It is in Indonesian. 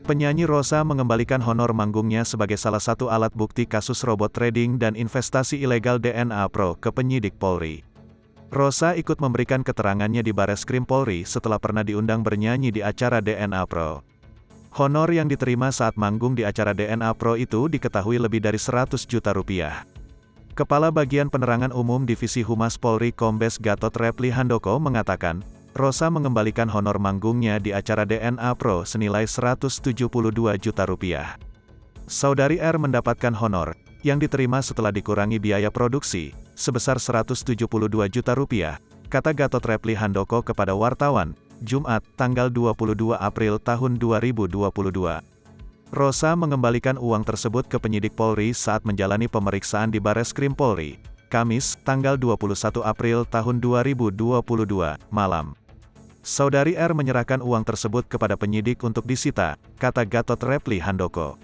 Penyanyi Rosa mengembalikan honor manggungnya sebagai salah satu alat bukti kasus robot trading dan investasi ilegal DNA Pro ke penyidik Polri. Rosa ikut memberikan keterangannya di Bareskrim Polri setelah pernah diundang bernyanyi di acara DNA Pro. Honor yang diterima saat manggung di acara DNA Pro itu diketahui lebih dari 100 juta rupiah. Kepala Bagian Penerangan Umum Divisi Humas Polri Kombes Gatot Reply Handoko mengatakan, Rosa mengembalikan honor manggungnya di acara DNA Pro senilai 172 juta rupiah. Saudari R mendapatkan honor, yang diterima setelah dikurangi biaya produksi, sebesar 172 juta rupiah, kata Gatot Reply Handoko kepada wartawan, Jumat, tanggal 22 April tahun 2022. Rosa mengembalikan uang tersebut ke penyidik Polri saat menjalani pemeriksaan di Bareskrim Polri, Kamis, tanggal 21 April tahun 2022, malam. Saudari R menyerahkan uang tersebut kepada penyidik untuk disita, kata Gatot Reply Handoko.